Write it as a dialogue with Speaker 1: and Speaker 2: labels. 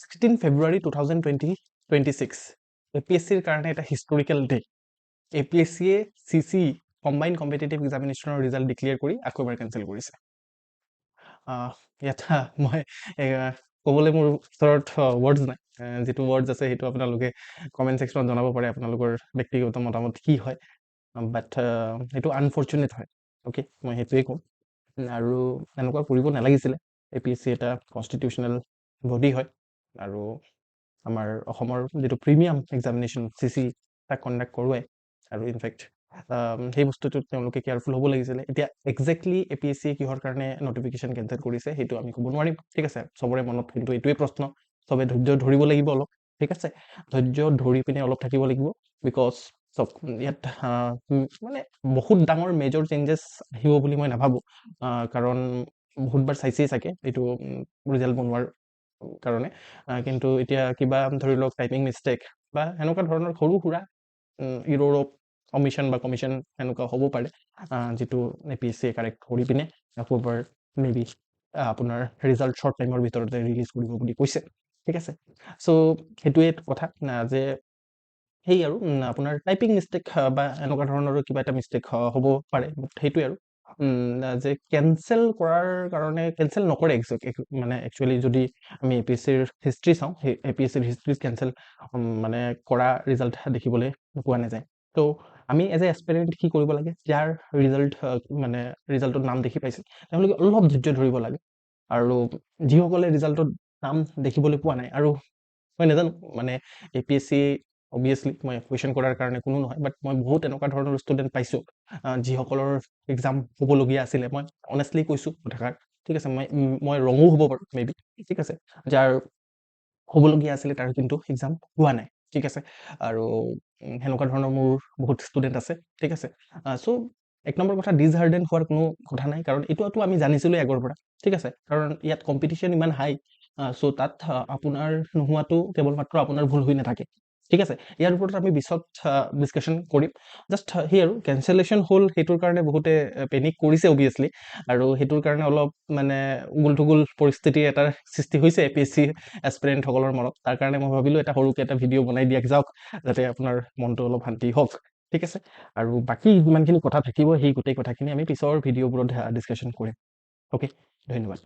Speaker 1: 16 February 2026 APSCৰ কাৰণে এটা হিষ্টৰিকেল ডে। APSCয়ে CC কম্বাইন কম্পিটিটিভ এক্সামিনেশ্যনৰ ৰিজাল্ট ডিক্লেয়াৰ কৰি আকৌ এবাৰ কেঞ্চেল কৰিছে। ইয়াত মই ক'বলৈ মোৰ ওচৰত ৱৰ্ডছ নাই। যিটো ৱৰ্ডছ আছে সেইটো আপোনালোকে কমেণ্ট ছেকশ্যনত জনাব পাৰে আপোনালোকৰ ব্যক্তিগত মতামত কি হয়, বাট সেইটো আনফৰ্চুনেট হয়। অ'কে, মই সেইটোৱে ক'ম। আৰু এনেকুৱা কৰিব নালাগিছিলে। APSC এটা কনষ্টিটিউচনেল বডি হয় আৰু আমাৰ অসমৰ যিটো প্ৰিমিয়াম এক্সামিনেশ্যন CC তাক কণ্ডাক্ট কৰোৱাই, আৰু ইনফেক্ট সেই বস্তুটোত তেওঁলোকে কেয়াৰফুল হ'ব লাগিছিলে। এতিয়া এক্সেক্টলি APSCয়ে কিহৰ কাৰণে নটিফিকেশ্যন কেঞ্চেল কৰিছে সেইটো আমি ক'ব নোৱাৰিম, ঠিক আছে। চবৰে মনত কিন্তু এইটোৱে প্ৰশ্ন, চবে ধৈৰ্য ধৰিব লাগিব অলপ, ঠিক আছে। ধৈৰ্য ধৰি পিনে অলপ থাকিব লাগিব, বিকজ চব ইয়াত মানে বহুত ডাঙৰ মেজৰ চেঞ্জেছ আহিব বুলি মই নাভাবোঁ, কাৰণ বহুতবাৰ চাইছেই চাগে এইটো ৰিজাল্ট বনোৱাৰ কাৰণে। কিন্তু এতিয়া কিবা ধৰি লওক টাইপিং মিষ্টেক বা এনেকুৱা ধৰণৰ সৰু সুৰা ইৰ'ৰ অমিশ্যন বা কমিশ্যন এনেকুৱা হ'ব পাৰে, যিটো APSCয়ে কাৰেক্ট কৰি পিনে আকৌ এবাৰ মে বি আপোনাৰ ৰিজাল্ট শ্বৰ্ট টাইমৰ ভিতৰতে ৰিলিজ কৰিব বুলি কৈছে, ঠিক আছে। চ' সেইটোৱে কথা যে সেই আৰু আপোনাৰ টাইপিং মিষ্টেক বা এনেকুৱা ধৰণৰো কিবা এটা মিষ্টেক হ'ব পাৰে, সেইটোৱে আৰু যে কেঞ্চেল কৰাৰ কাৰণে কেঞ্চেল নকৰে মানে একচুৱেলি যদি আমি APSCৰ হিষ্ট্ৰী চাওঁ, সেই APSCৰ হিষ্ট্ৰীত কেঞ্চেল মানে কৰা ৰিজাল্ট দেখিবলৈ পোৱা নাযায়। ত' আমি এজ এ এছপিৰেণ্ট কি কৰিব লাগে, যাৰ ৰিজাল্ট মানে ৰিজাল্টত নাম দেখি পাইছে তেওঁলোকে অলপ ধৈৰ্য ধৰিব লাগে, আৰু যিসকলে ৰিজাল্টত নাম দেখিবলৈ পোৱা নাই, আৰু মই নাজানো মানে APSC অবভিয়াছলি মই কুৱেশ্যন কৰাৰ কাৰণে কোনো নহয়, বাট মই বহুত এনেকুৱা ধৰণৰ ষ্টুডেণ্ট পাইছোঁ যিসকলৰ এক্সাম হ'বলগীয়া আছিলে। মই অনেষ্টলি কৈছোঁ কথাষাৰ, ঠিক আছে। মই ৰঙো হ'ব পাৰোঁ মে বি, ঠিক আছে। যাৰ হ'বলগীয়া আছিলে তাৰ কিন্তু এক্সাম হোৱা নাই, ঠিক আছে। আৰু সেনেকুৱা ধৰণৰ মোৰ বহুত ষ্টুডেণ্ট আছে, ঠিক আছে। চ' এক নম্বৰ কথা, ডিছহাৰ্ডেন হোৱাৰ কোনো কথা নাই, কাৰণ এইটোতো আমি জানিছিলোঁ আগৰ পৰা, ঠিক আছে। কাৰণ ইয়াত কম্পিটিশ্যন ইমান হাই, চ' তাত আপোনাৰ নোহোৱাটো কেৱল মাত্ৰ আপোনাৰ ভুল হৈ নাথাকে, ঠিক আছে। ইয়াৰ ওপৰত আমি পিছত ডিছকাশ্যন কৰিম। জাষ্ট সেই আৰু কেঞ্চেলেশ্যন হ'ল, সেইটোৰ কাৰণে বহুতে পেনিক কৰিছে অবভিয়াছলি, আৰু সেইটোৰ কাৰণে অলপ মানে উগুল থুগুল পৰিস্থিতি এটাৰ সৃষ্টি হৈছে APSC এছপিৰেণ্টসকলৰ মনত। তাৰ কাৰণে মই ভাবিলোঁ এটা সৰুকৈ এটা ভিডিঅ' বনাই দিয়া যাওক, যাতে আপোনাৰ মনটো অলপ শান্তি হওক, ঠিক আছে। আৰু বাকী যিমানখিনি কথা থাকিব সেই গোটেই কথাখিনি আমি পিছৰ ভিডিঅ'বোৰত ডিছকাশ্যন কৰিম। অ'কে, ধন্যবাদ।